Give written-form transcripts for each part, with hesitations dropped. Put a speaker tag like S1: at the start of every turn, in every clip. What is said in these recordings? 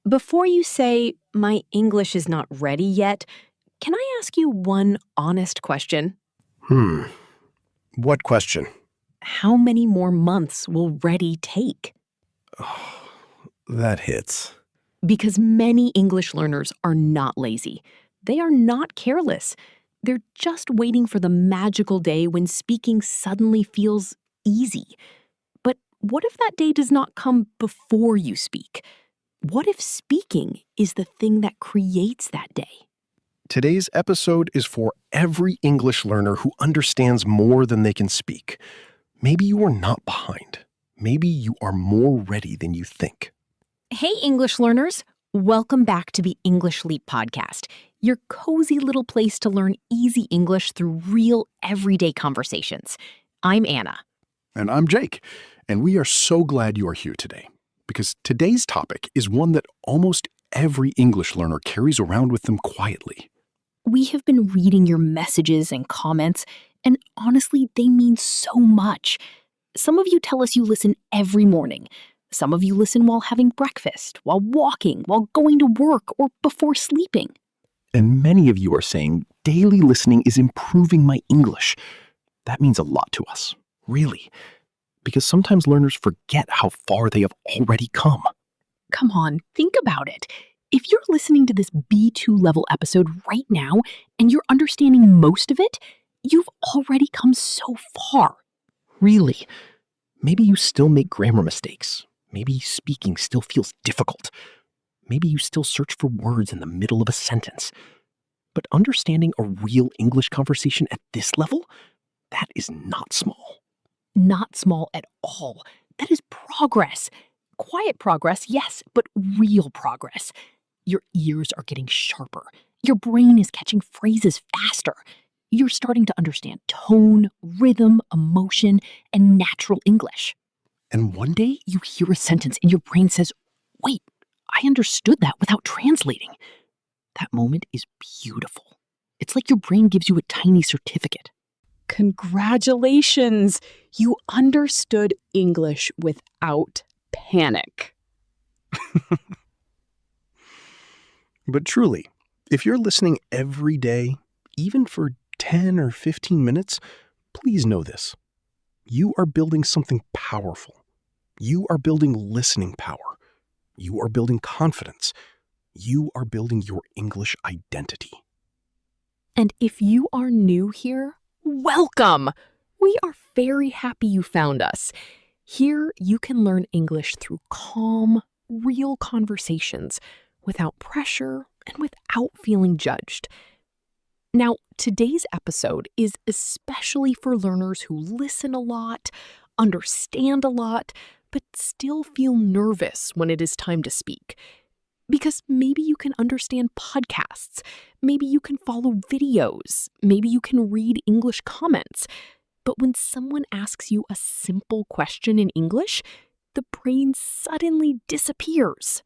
S1: Before you say, my English is not ready yet, can I ask you one honest question?
S2: What question?
S1: How many more months will ready take?
S2: Oh, that hits.
S1: Because many English learners are not lazy. They are not careless. They're just waiting for the magical day when speaking suddenly feels easy. But what if that day does not come before you speak? What if speaking is the thing that creates that day?
S2: Today's episode is for every English learner who understands more than they can speak. Maybe you are not behind. Maybe you are more ready than you think.
S1: Hey, English learners. Welcome back to the English Leap podcast, your cozy little place to learn easy English through real, everyday conversations. I'm Anna.
S2: And I'm Jake. And we are so glad you are here today, because today's topic is one that almost every English learner carries around with them quietly.
S1: We have been reading your messages and comments, and honestly, they mean so much. Some of you tell us you listen every morning. Some of you listen while having breakfast, while walking, while going to work, or before sleeping.
S2: And many of you are saying daily listening is improving my English. That means a lot to us, really, because sometimes learners forget how far they have already come.
S1: Come on, think about it. If you're listening to this B2 level episode right now and you're understanding most of it, you've already come so far.
S2: Really? Maybe you still make grammar mistakes. Maybe speaking still feels difficult. Maybe you still search for words in the middle of a sentence. But understanding a real English conversation at this level, that is not small.
S1: Not small at all. That is progress. Quiet progress, yes, but real progress. Your ears are getting sharper. Your brain is catching phrases faster. You're starting to understand tone, rhythm, emotion, and natural English.
S2: And one day,
S1: You hear a sentence and your brain says, wait, I understood that without translating. That moment is beautiful. It's like your brain gives you a tiny certificate.
S3: Congratulations! You understood English without panic.
S2: But truly, if you're listening every day, even for 10 or 15 minutes, please know this. You are building something powerful. You are building listening power. You are building confidence. You are building your English identity.
S1: And if you are new here, welcome! We are very happy you found us. Here, you can learn English through calm, real conversations, without pressure and without feeling judged. Now, today's episode is especially for learners who listen a lot, understand a lot, but still feel nervous when it is time to speak. Because maybe you can understand podcasts, maybe you can follow videos, maybe you can read English comments. But when someone asks you a simple question in English, the brain suddenly disappears.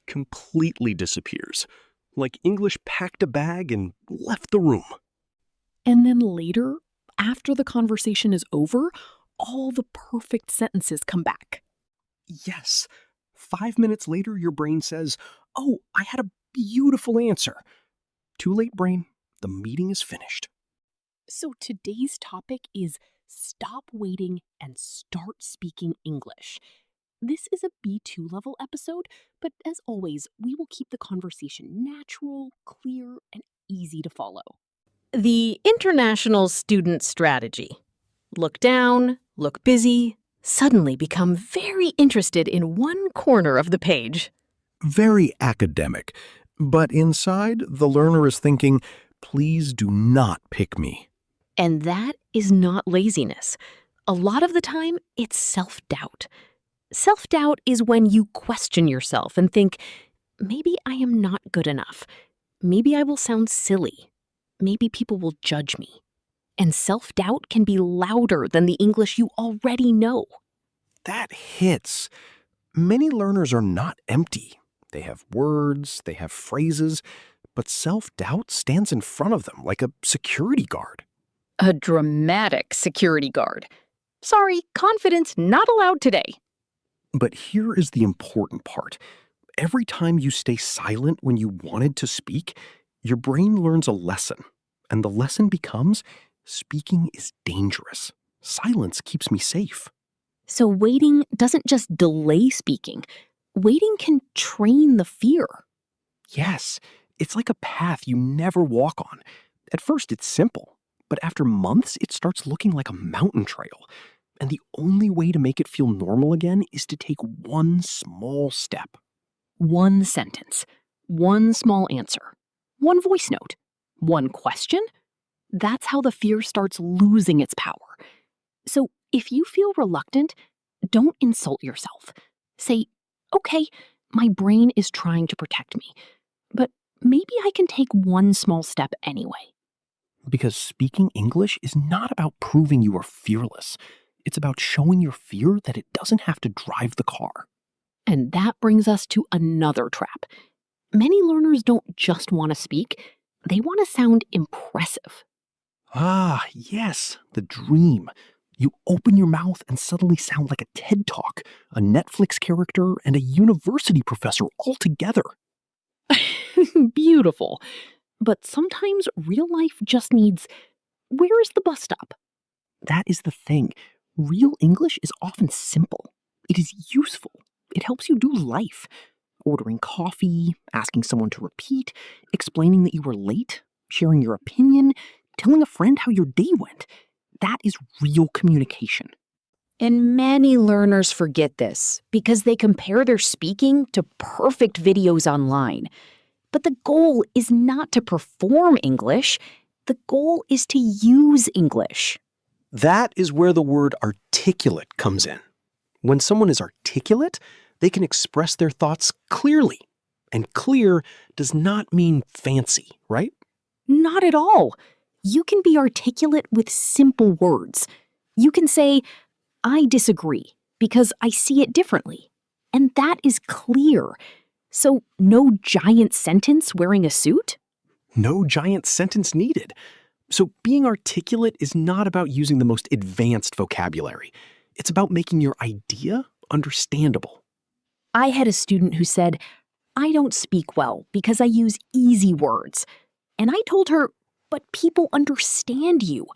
S2: Completely disappears. Like English packed a bag and left the room.
S1: And then later, after the conversation is over, all the perfect sentences come back.
S2: Yes. 5 minutes later, your brain says, oh, I had a beautiful answer. Too late, brain. The meeting is finished.
S1: So today's topic is stop waiting and start speaking English. This is a B2 level episode, but as always, we will keep the conversation natural, clear, and easy to follow. The International Student Strategy. Look down, look busy, suddenly become very interested in one corner of the page.
S2: Very academic. But inside, the learner is thinking, please do not pick me.
S1: And that is not laziness. A lot of the time, it's self-doubt. Self-doubt is when you question yourself and think, maybe I am not good enough. Maybe I will sound silly. Maybe people will judge me. And self-doubt can be louder than the English you already know.
S2: That hits. Many learners are not empty. They have words, they have phrases, but self-doubt stands in front of them like a security guard.
S1: A dramatic security guard. Sorry, confidence not allowed today.
S2: But here is the important part. Every time you stay silent when you wanted to speak, your brain learns a lesson. And the lesson becomes speaking is dangerous. Silence keeps me safe.
S1: So waiting doesn't just delay speaking. Waiting can train the fear.
S2: Yes, it's like a path you never walk on. At first, it's simple, but after months, it starts looking like a mountain trail. And the only way to make it feel normal again is to take one small step.
S1: One sentence, one small answer, one voice note, one question. That's how the fear starts losing its power. So if you feel reluctant, don't insult yourself. Say, okay, my brain is trying to protect me, but maybe I can take one small step anyway.
S2: Because speaking English is not about proving you are fearless. It's about showing your fear that it doesn't have to drive the car.
S1: And that brings us to another trap. Many learners don't just want to speak, they want to sound impressive.
S2: Ah, yes, the dream. You open your mouth and suddenly sound like a TED Talk, a Netflix character, and a university professor all together.
S1: Beautiful. But sometimes real life just needs, where is the bus stop?
S2: That is the thing. Real English is often simple. It is useful. It helps you do life. Ordering coffee, asking someone to repeat, explaining that you were late, sharing your opinion, telling a friend how your day went. That is real communication.
S3: And many learners forget this because they compare their speaking to perfect videos online. But the goal is not to perform English. The goal is to use English.
S2: That is where the word articulate comes in. When someone is articulate, they can express their thoughts clearly. And clear does not mean fancy, right?
S1: Not at all. You can be articulate with simple words. You can say, I disagree because I see it differently. And that is clear. So no giant sentence wearing a suit?
S2: No giant sentence needed. So being articulate is not about using the most advanced vocabulary. It's about making your idea understandable.
S1: I had a student who said, I don't speak well because I use easy words. And I told her, but people understand you.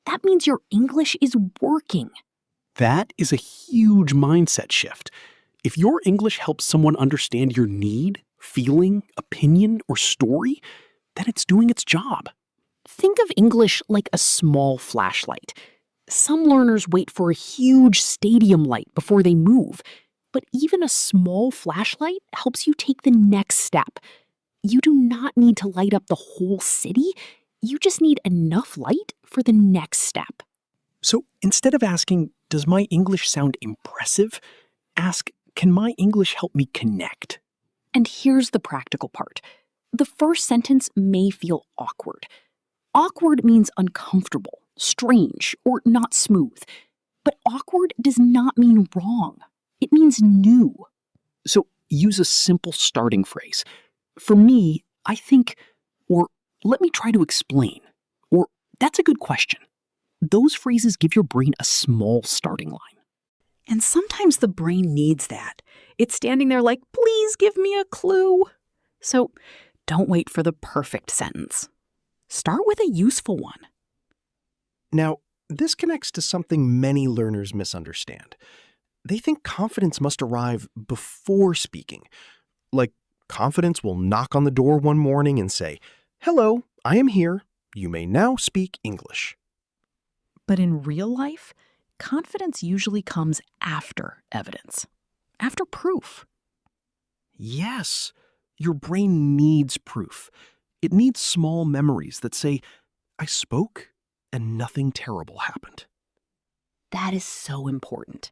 S1: That means your English is working.
S2: That is a huge mindset shift. If your English helps someone understand your need, feeling, opinion, or story, then it's doing its job.
S1: Think of English like a small flashlight. Some learners wait for a huge stadium light before they move, but even a small flashlight helps you take the next step. You do not need to light up the whole city. You just need enough light for the next step.
S2: So instead of asking, does my English sound impressive? Ask, can my English help me connect?
S1: And here's the practical part. The first sentence may feel awkward. Awkward means uncomfortable, strange, or not smooth. But awkward does not mean wrong. It means new.
S2: So use a simple starting phrase. For me, I think, or let me try to explain, or that's a good question. Those phrases give your brain a small starting line.
S3: And sometimes the brain needs that. It's standing there like, please give me a clue. So don't wait for the perfect sentence. Start with a useful one.
S2: Now, this connects to something many learners misunderstand. They think confidence must arrive before speaking. Like, confidence will knock on the door one morning and say, "Hello, I am here. You may now speak English."
S3: But in real life, confidence usually comes after evidence, after proof.
S2: Yes, your brain needs proof. It needs small memories that say, I spoke and nothing terrible happened.
S1: That is so important.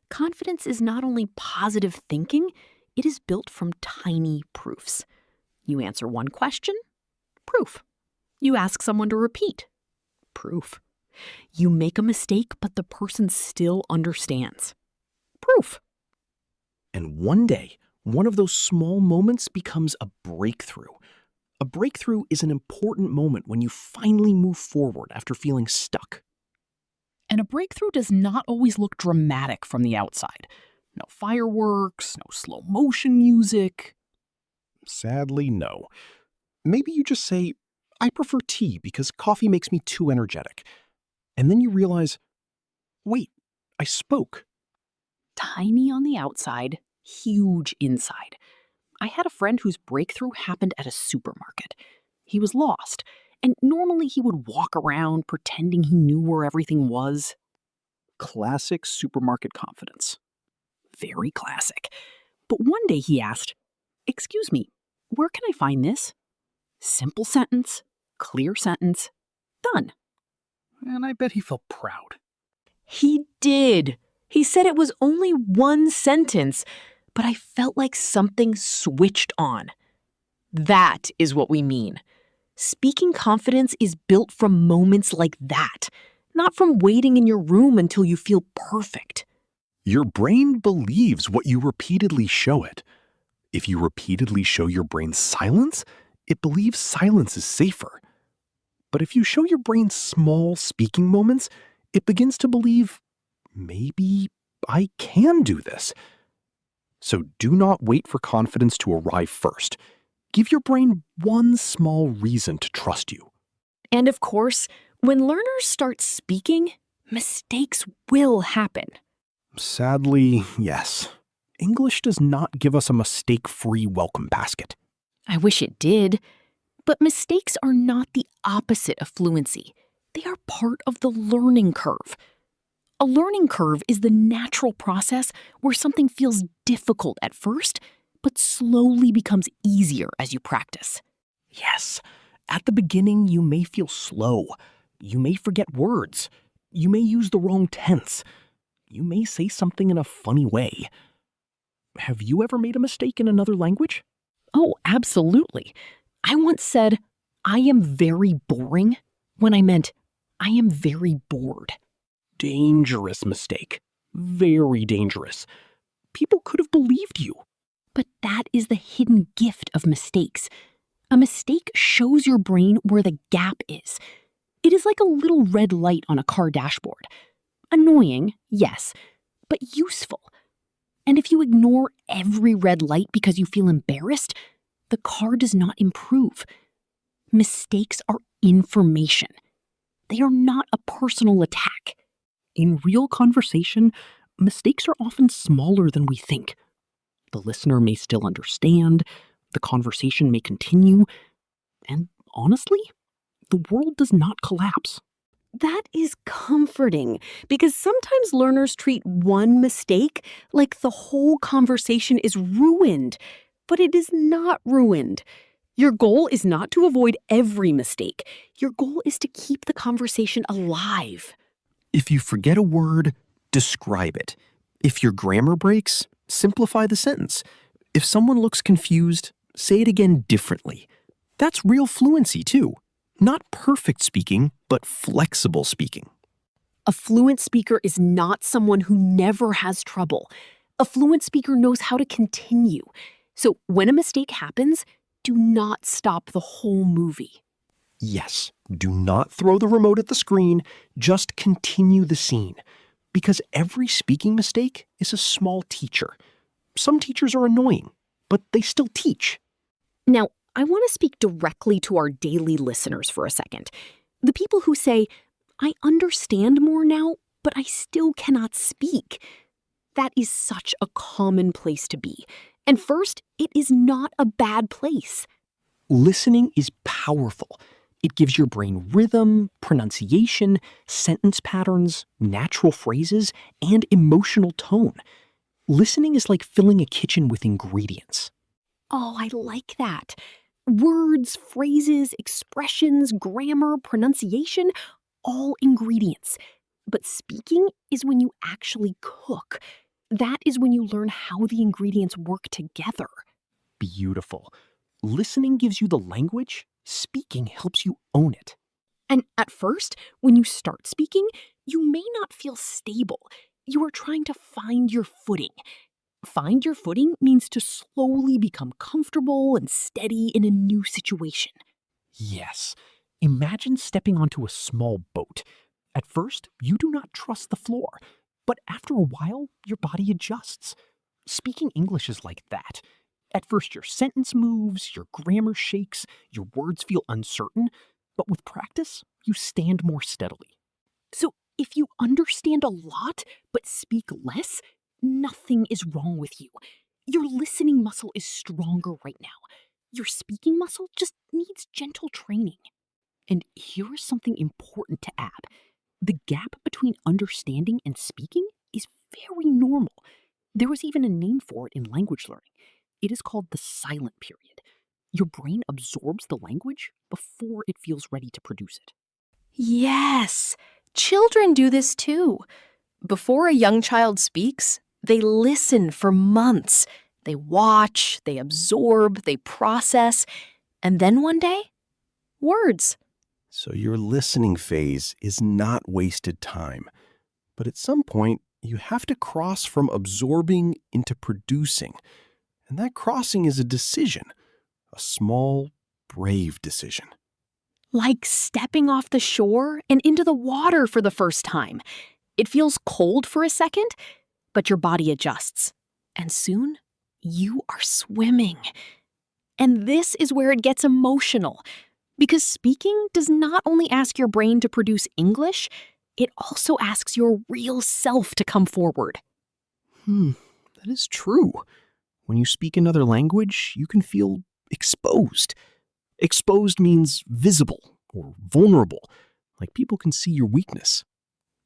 S1: Confidence is not only positive thinking, it is built from tiny proofs. You answer one question, proof. You ask someone to repeat, proof. You make a mistake, but the person still understands, proof.
S2: And one day, one of those small moments becomes a breakthrough. A breakthrough is an important moment when you finally move forward after feeling stuck.
S3: And a breakthrough does not always look dramatic from the outside.
S1: No fireworks, no slow motion music.
S2: Sadly, no. Maybe you just say, I prefer tea because coffee makes me too energetic. And then you realize, wait, I spoke.
S1: Tiny on the outside, huge inside. I had a friend whose breakthrough happened at a supermarket. He was lost, and normally he would walk around pretending he knew where everything was. Classic supermarket confidence. Very classic. But one day he asked, "Excuse me, where can I find this?" Simple sentence, clear sentence, done.
S2: And I bet he felt proud.
S1: He did. He said it was only one sentence, but I felt like something switched on. That is what we mean. Speaking confidence is built from moments like that, not from waiting in your room until you feel perfect.
S2: Your brain believes what you repeatedly show it. If you repeatedly show your brain silence, it believes silence is safer. But if you show your brain small speaking moments, it begins to believe, maybe I can do this. So do not wait for confidence to arrive first. Give your brain one small reason to trust you.
S1: And of course, when learners start speaking, mistakes will happen.
S2: Sadly, yes. English does not give us a mistake-free welcome basket.
S1: I wish it did. But mistakes are not the opposite of fluency. They are part of the learning curve. A learning curve is the natural process where something feels difficult at first, but slowly becomes easier as you practice.
S2: Yes, at the beginning you may feel slow. You may forget words. You may use the wrong tense. You may say something in a funny way. Have you ever made a mistake in another language?
S1: Oh, absolutely. I once said, "I am very boring," when I meant, "I am very bored."
S2: Dangerous mistake. Very dangerous. People could have believed you.
S1: But that is the hidden gift of mistakes. A mistake shows your brain where the gap is. It is like a little red light on a car dashboard. Annoying, yes, but useful. And if you ignore every red light because you feel embarrassed, the car does not improve. Mistakes are information. They are not a personal attack.
S2: In real conversation, mistakes are often smaller than we think. The listener may still understand, the conversation may continue, and honestly, the world does not collapse.
S1: That is comforting because sometimes learners treat one mistake like the whole conversation is ruined, but it is not ruined. Your goal is not to avoid every mistake. Your goal is to keep the conversation alive.
S2: If you forget a word, describe it. If your grammar breaks, simplify the sentence. If someone looks confused, say it again differently. That's real fluency, too. Not perfect speaking, but flexible speaking.
S1: A fluent speaker is not someone who never has trouble. A fluent speaker knows how to continue. So when a mistake happens, do not stop the whole movie.
S2: Yes, do not throw the remote at the screen, just continue the scene. Because every speaking mistake is a small teacher. Some teachers are annoying, but they still teach.
S1: Now, I want to speak directly to our daily listeners for a second. The people who say, "I understand more now, but I still cannot speak." That is such a common place to be. And first, it is not a bad place.
S2: Listening is powerful. It gives your brain rhythm, pronunciation, sentence patterns, natural phrases, and emotional tone. Listening is like filling a kitchen with ingredients.
S1: Oh, I like that. Words, phrases, expressions, grammar, pronunciation, all ingredients. But speaking is when you actually cook. That is when you learn how the ingredients work together.
S2: Beautiful. Listening gives you the language, speaking helps you own it.
S1: And at first, when you start speaking, you may not feel stable. You are trying to find your footing. Find your footing means to slowly become comfortable and steady in a new situation.
S2: Yes. Imagine stepping onto a small boat. At first, you do not trust the floor.
S4: But after a while, your body adjusts. Speaking English is like that. At first, your sentence moves, your grammar shakes, your words feel uncertain, but with practice, you stand more steadily. So if you understand a lot but speak less, nothing is wrong with you. Your listening muscle is stronger right now. Your speaking muscle just needs gentle training. And here is something important to add. The gap between understanding and speaking is very normal. There is even a name for it in language learning. It is called the silent period. Your brain absorbs the language before it feels ready to produce it.
S1: Yes, children do this too. Before a young child speaks, they listen for months. They watch, they absorb, they process, and then one day, words.
S2: So your listening phase is not wasted time. But at some point, you have to cross from absorbing into producing. And that crossing is a decision, a small, brave decision.
S3: Like stepping off the shore and into the water for the first time. It feels cold for a second, but your body adjusts. And soon, you are swimming. And this is where it gets emotional. Because speaking does not only ask your brain to produce English, it also asks your real self to come forward.
S2: That is true. When you speak another language, you can feel exposed. Exposed means visible or vulnerable, like people can see your weakness.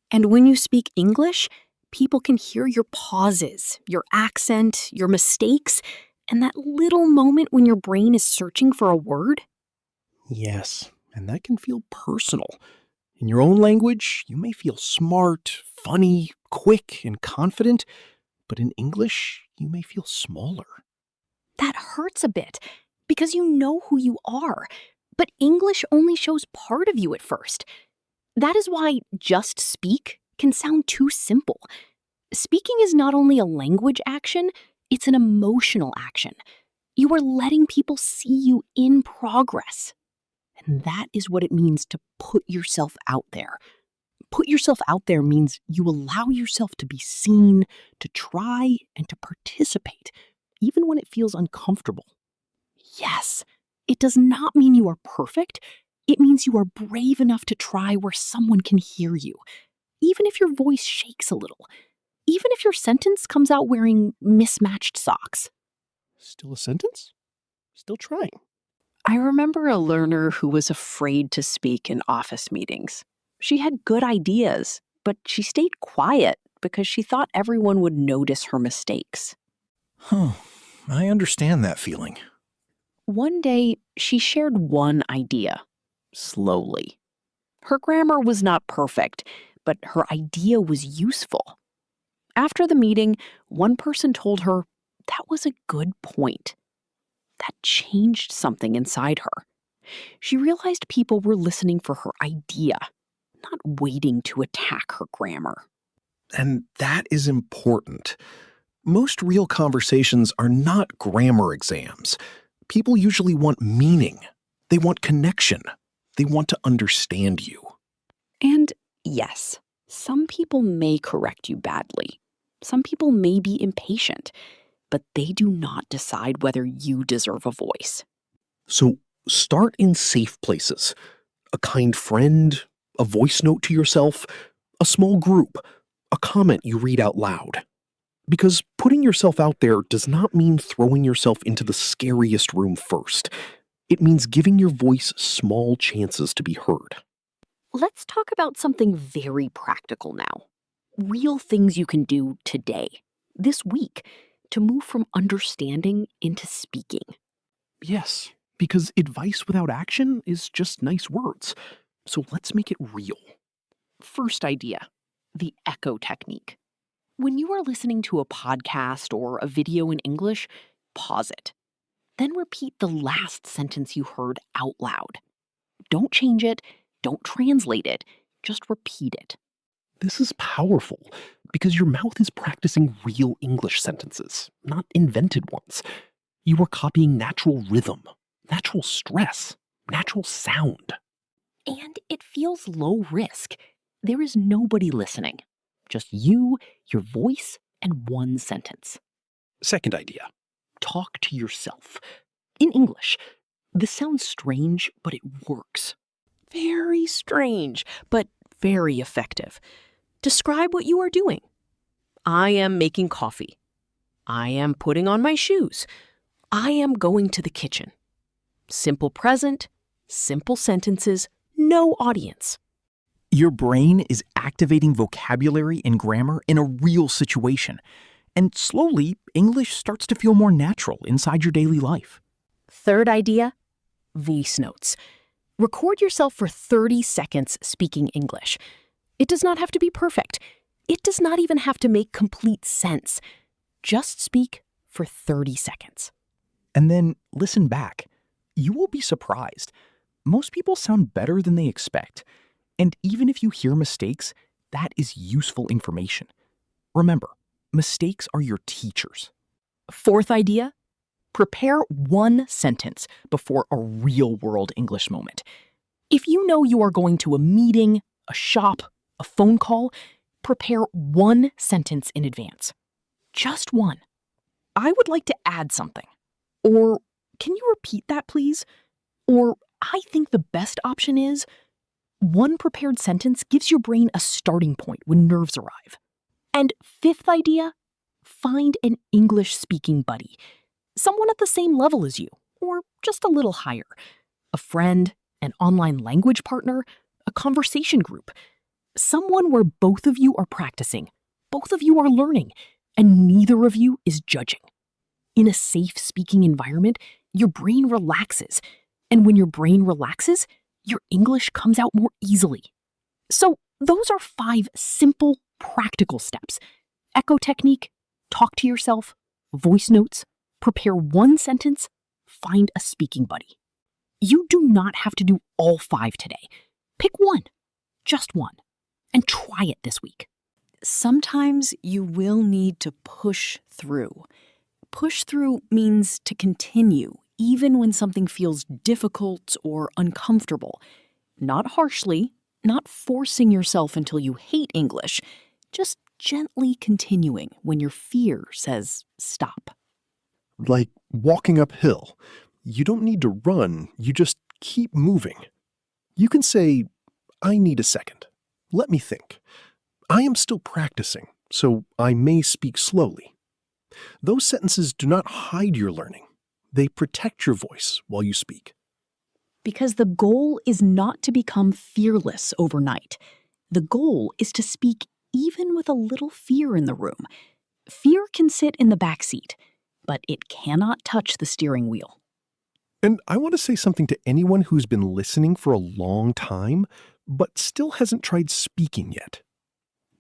S3: And when you speak English, people can hear your pauses, your accent, your mistakes, and that little moment when your brain is searching for a word.
S2: Yes, and that can feel personal. In your own language, you may feel smart, funny, quick, and confident, but in English, you may feel smaller.
S3: That hurts a bit because you know who you are, but English only shows part of you at first. That is why just speak can sound too simple. Speaking is not only a language action, it's an emotional action. You are letting people see you in progress. And that is what it means to put yourself out there. Put yourself out there means you allow yourself to be seen, to try, and to participate, even when it feels uncomfortable. Yes, it does not mean you are perfect. It means you are brave enough to try where someone can hear you, even if your voice shakes a little, even if your sentence comes out wearing mismatched socks.
S2: Still a sentence? Still trying.
S3: I remember a learner who was afraid to speak in office meetings. She had good ideas, but she stayed quiet because she thought everyone would notice her mistakes.
S2: I understand that feeling.
S3: One day, she shared one idea, slowly. Her grammar was not perfect, but her idea was useful. After the meeting, one person told her that was a good point. That changed something inside her. She realized people were listening for her idea, not waiting to attack her grammar.
S2: And that is important. Most real conversations are not grammar exams. People usually want meaning. They want connection. They want to understand you.
S3: And yes, some people may correct you badly. Some people may be impatient, but they do not decide whether you deserve a voice.
S2: So start in safe places. A kind friend, a voice note to yourself, a small group, a comment you read out loud. Because putting yourself out there does not mean throwing yourself into the scariest room first. It means giving your voice small chances to be heard.
S3: Let's talk about something very practical now. Real things you can do today, this week, to move from understanding into speaking.
S4: Yes, because advice without action is just nice words. So let's make it real. First idea, the echo technique. When you are listening to a podcast or a video in English, pause it. Then repeat the last sentence you heard out loud. Don't change it, don't translate it, just repeat it. This is powerful because your mouth is practicing real English sentences, not invented ones. You are copying natural rhythm, natural stress, natural sound. And it feels low risk. There is nobody listening.
S5: Just you, your voice, and one sentence.
S2: Second idea.
S5: Talk to yourself. In English. This sounds strange, but it works.
S1: Very strange, but very effective. Describe what you are doing. I am making coffee. I am putting on my shoes. I am going to the kitchen. Simple present, simple sentences, no audience.
S4: Your brain is activating vocabulary and grammar in a real situation. And slowly, English starts to feel more natural inside your daily life.
S1: Third idea, voice notes. Record yourself for 30 seconds speaking English. It does not have to be perfect. It does not even have to make complete sense. Just speak for 30 seconds.
S4: And then listen back. You will be surprised. Most people sound better than they expect. And even if you hear mistakes, that is useful information. Remember, mistakes are your teachers.
S5: Fourth idea, prepare one sentence before a real-world English moment. If you know you are going to a meeting, a shop, a phone call, prepare one sentence in advance. Just one. I would like to add something. Or, can you repeat that, please? Or, I think the best option is, one prepared sentence gives your brain a starting point when nerves arrive. And fifth idea, find an English-speaking buddy. Someone at the same level as you, or just a little higher. A friend, an online language partner, a conversation group. Someone where both of you are practicing, both of you are learning, and neither of you is judging. In a safe speaking environment, your brain relaxes. And when your brain relaxes, your English comes out more easily. So those are 5 simple, practical steps. Echo technique, talk to yourself, voice notes, prepare one sentence, find a speaking buddy. You do not have to do all 5 today. Pick one, just one, and try it this week.
S3: Sometimes you will need to push through. Push through means to continue, even when something feels difficult or uncomfortable. Not harshly, not forcing yourself until you hate English, just gently continuing when your fear says stop.
S2: Like walking uphill. You don't need to run, you just keep moving. You can say, I need a second. Let me think. I am still practicing, so I may speak slowly. Those sentences do not hide your learning. They protect your voice while you speak.
S3: Because the goal is not to become fearless overnight. The goal is to speak even with a little fear in the room. Fear can sit in the back seat, but it cannot touch the steering wheel.
S2: And I want to say something to anyone who's been listening for a long time, but still hasn't tried speaking yet.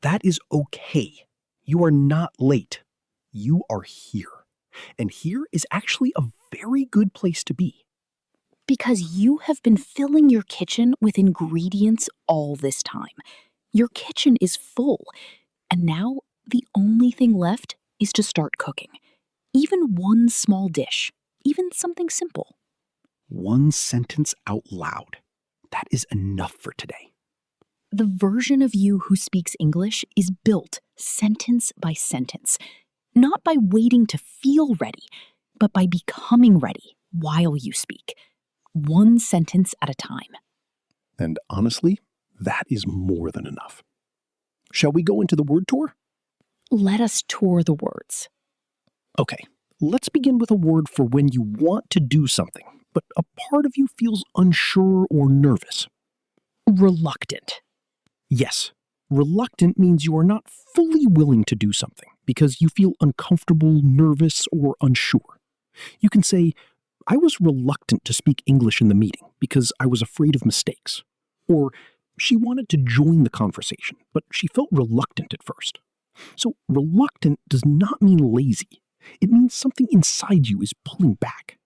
S2: That is okay. You are not late. You are here. And here is actually a very good place to be.
S3: Because you have been filling your kitchen with ingredients all this time. Your kitchen is full, and now the only thing left is to start cooking. Even one small dish, even something simple.
S2: One sentence out loud. That is enough for today.
S3: The version of you who speaks English is built sentence by sentence, not by waiting to feel ready, but by becoming ready while you speak. One sentence at a time.
S2: And honestly, that is more than enough. Shall we go into the word tour?
S3: Let us tour the words.
S2: Okay, let's begin with a word for when you want to do something, but a part of you feels unsure or nervous.
S3: Reluctant.
S2: Yes, reluctant means you are not fully willing to do something because you feel uncomfortable, nervous, or unsure. You can say, I was reluctant to speak English in the meeting because I was afraid of mistakes. Or, she wanted to join the conversation, but she felt reluctant at first. So, reluctant does not mean lazy. It means something inside you is pulling back.